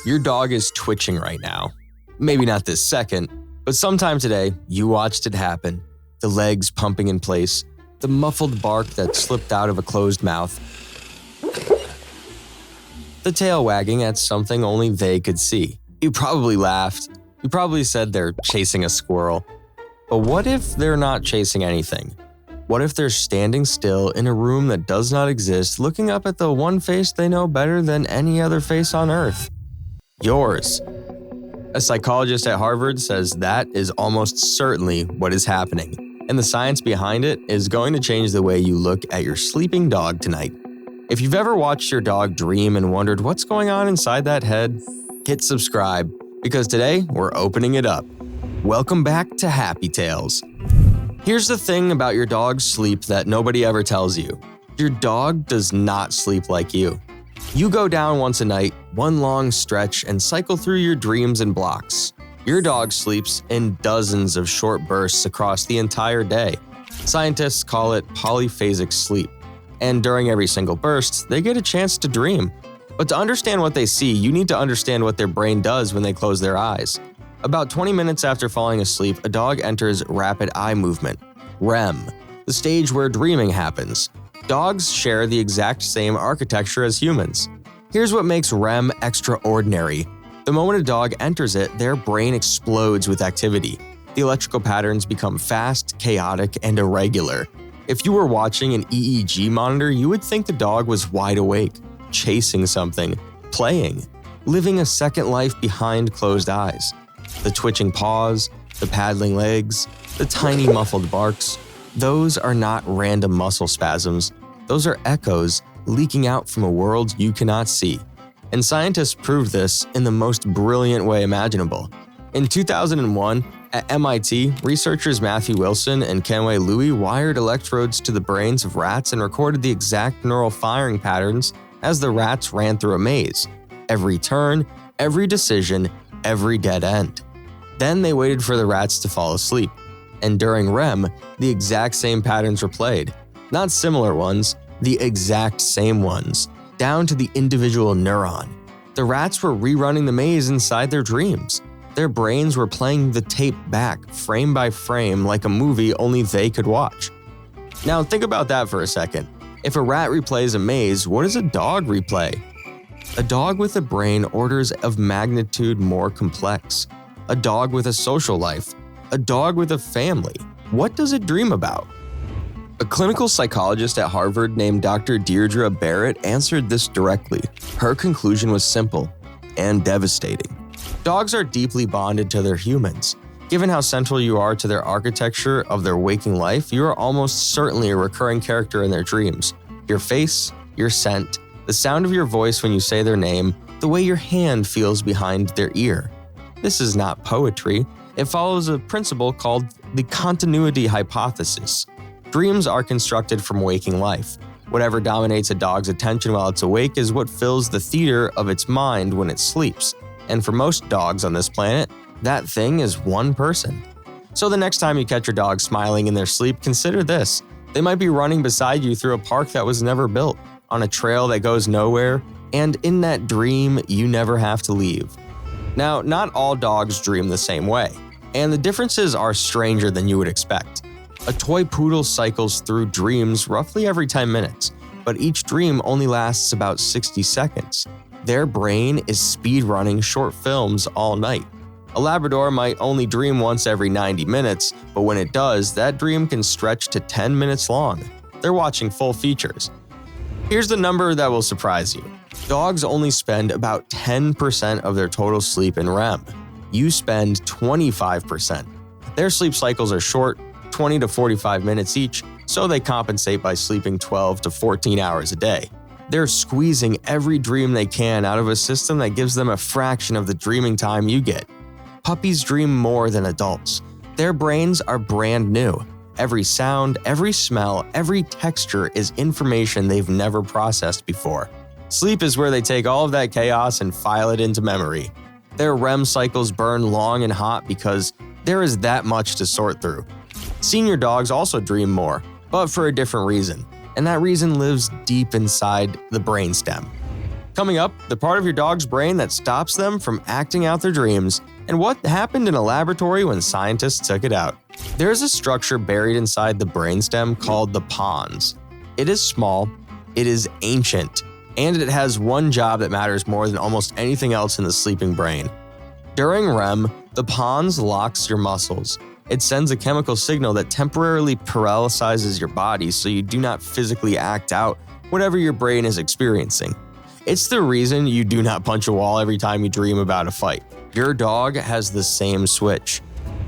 Your dog is twitching right now. Maybe not this second, but sometime today, you watched it happen. The legs pumping in place, the muffled bark that slipped out of a closed mouth, the tail wagging at something only they could see. You probably laughed. You probably said they're chasing a squirrel. But what if they're not chasing anything? What if they're standing still in a room that does not exist, looking up at the one face they know better than any other face on Earth? Yours. A psychologist at Harvard says that is almost certainly what is happening, and the science behind it is going to change the way you look at your sleeping dog tonight. If you've ever watched your dog dream and wondered what's going on inside that head, hit subscribe, because today we're opening it up. Welcome back to Happy Tales. Here's the thing about your dog's sleep that nobody ever tells you. Your dog does not sleep like you. You go down once a night, one long stretch, and cycle through your dreams in blocks. Your dog sleeps in dozens of short bursts across the entire day. Scientists call it polyphasic sleep. And during every single burst, they get a chance to dream. But to understand what they see, you need to understand what their brain does when they close their eyes. About 20 minutes after falling asleep, a dog enters rapid eye movement, REM, the stage where dreaming happens. Dogs share the exact same architecture as humans. Here's what makes REM extraordinary. The moment a dog enters it, their brain explodes with activity. The electrical patterns become fast, chaotic, and irregular. If you were watching an EEG monitor, you would think the dog was wide awake, chasing something, playing, living a second life behind closed eyes. The twitching paws, the paddling legs, the tiny muffled barks, those are not random muscle spasms. Those are echoes leaking out from a world you cannot see. And scientists proved this in the most brilliant way imaginable. In 2001, at MIT, researchers Matthew Wilson and Kenway Louie wired electrodes to the brains of rats and recorded the exact neural firing patterns as the rats ran through a maze. Every turn, every decision, every dead end. Then they waited for the rats to fall asleep. And during REM, the exact same patterns were played. Not similar ones, the exact same ones, down to the individual neuron. The rats were rerunning the maze inside their dreams. Their brains were playing the tape back, frame by frame, like a movie only they could watch. Now think about that for a second. If a rat replays a maze, what does a dog replay? A dog with a brain orders of magnitude more complex. A dog with a social life. A dog with a family. What does it dream about? A clinical psychologist at Harvard named Dr. Deirdre Barrett answered this directly. Her conclusion was simple and devastating. Dogs are deeply bonded to their humans. Given how central you are to their architecture of their waking life, you are almost certainly a recurring character in their dreams. Your face, your scent, the sound of your voice when you say their name, the way your hand feels behind their ear. This is not poetry. It follows a principle called the continuity hypothesis. Dreams are constructed from waking life. Whatever dominates a dog's attention while it's awake is what fills the theater of its mind when it sleeps. And for most dogs on this planet, that thing is one person. So the next time you catch your dog smiling in their sleep, consider this. They might be running beside you through a park that was never built, on a trail that goes nowhere, and in that dream you never have to leave. Now, not all dogs dream the same way, and the differences are stranger than you would expect. A toy poodle cycles through dreams roughly every 10 minutes, but each dream only lasts about 60 seconds. Their brain is speedrunning short films all night. A Labrador might only dream once every 90 minutes, but when it does, that dream can stretch to 10 minutes long. They're watching full features. Here's the number that will surprise you. Dogs only spend about 10% of their total sleep in REM. You spend 25%. Their sleep cycles are short, 20 to 45 minutes each, so they compensate by sleeping 12 to 14 hours a day. They're squeezing every dream they can out of a system that gives them a fraction of the dreaming time you get. Puppies dream more than adults. Their brains are brand new. Every sound, every smell, every texture is information they've never processed before. Sleep is where they take all of that chaos and file it into memory. Their REM cycles burn long and hot because there is that much to sort through. Senior dogs also dream more, but for a different reason, and that reason lives deep inside the brainstem. Coming up, the part of your dog's brain that stops them from acting out their dreams, and what happened in a laboratory when scientists took it out. There's a structure buried inside the brainstem called the pons. It is small, it is ancient, and it has one job that matters more than almost anything else in the sleeping brain. During REM, the pons locks your muscles. It sends a chemical signal that temporarily paralyzes your body so you do not physically act out whatever your brain is experiencing. It's the reason you do not punch a wall every time you dream about a fight. Your dog has the same switch.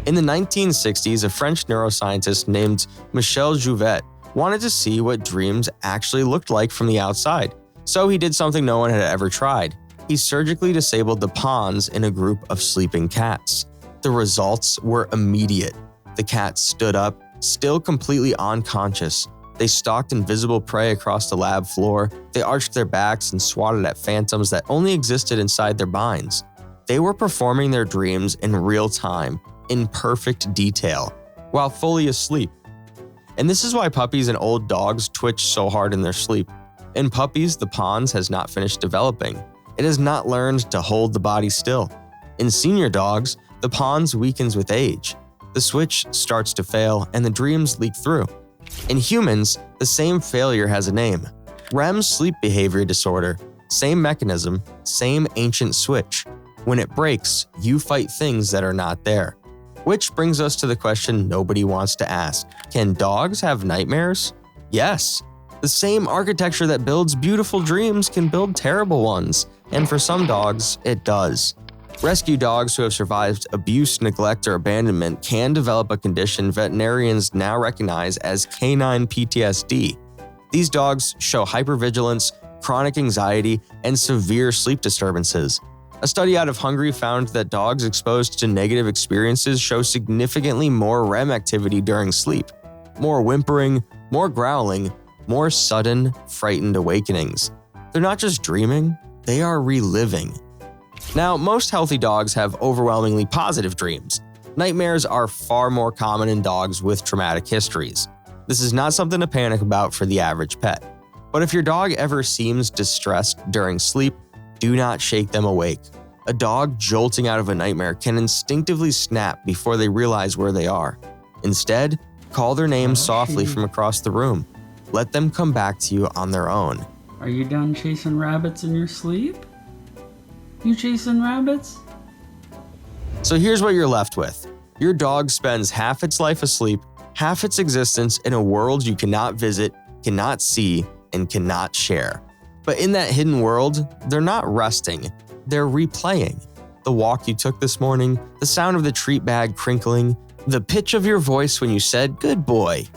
In the 1960s, a French neuroscientist named Michel Jouvet wanted to see what dreams actually looked like from the outside. So he did something no one had ever tried. He surgically disabled the pons in a group of sleeping cats. The results were immediate. The cats stood up, still completely unconscious. They stalked invisible prey across the lab floor. They arched their backs and swatted at phantoms that only existed inside their minds. They were performing their dreams in real time, in perfect detail, while fully asleep. And this is why puppies and old dogs twitch so hard in their sleep. In puppies, the pons has not finished developing. It has not learned to hold the body still. In senior dogs, the pons weakens with age. The switch starts to fail and the dreams leak through. In humans, the same failure has a name. REM sleep behavior disorder. Same mechanism, same ancient switch. When it breaks, you fight things that are not there. Which brings us to the question nobody wants to ask. Can dogs have nightmares? Yes. The same architecture that builds beautiful dreams can build terrible ones, and for some dogs, it does. Rescue dogs who have survived abuse, neglect, or abandonment can develop a condition veterinarians now recognize as canine PTSD. These dogs show hypervigilance, chronic anxiety, and severe sleep disturbances. A study out of Hungary found that dogs exposed to negative experiences show significantly more REM activity during sleep. More whimpering, more growling, more sudden, frightened awakenings. They're not just dreaming, they are reliving. Now, most healthy dogs have overwhelmingly positive dreams. Nightmares are far more common in dogs with traumatic histories. This is not something to panic about for the average pet. But if your dog ever seems distressed during sleep, do not shake them awake. A dog jolting out of a nightmare can instinctively snap before they realize where they are. Instead, call their name softly from across the room. Let them come back to you on their own. Are you done chasing rabbits in your sleep? You chasing rabbits? So here's what you're left with. Your dog spends half its life asleep, half its existence in a world you cannot visit, cannot see, and cannot share. But in that hidden world, they're not resting, they're replaying. The walk you took this morning, the sound of the treat bag crinkling, the pitch of your voice when you said, "Good boy."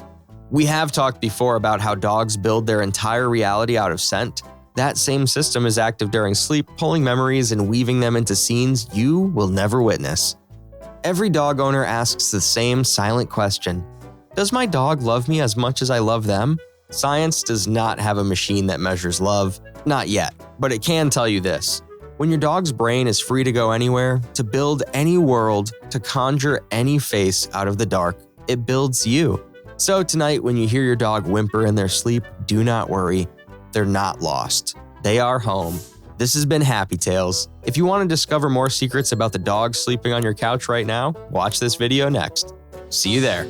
We have talked before about how dogs build their entire reality out of scent. That same system is active during sleep, pulling memories and weaving them into scenes you will never witness. Every dog owner asks the same silent question. Does my dog love me as much as I love them? Science does not have a machine that measures love, not yet, but it can tell you this. When your dog's brain is free to go anywhere, to build any world, to conjure any face out of the dark, it builds you. So tonight, when you hear your dog whimper in their sleep, do not worry. They're not lost. They are home. This has been Happy Tales. If you want to discover more secrets about the dog sleeping on your couch right now, watch this video next. See you there.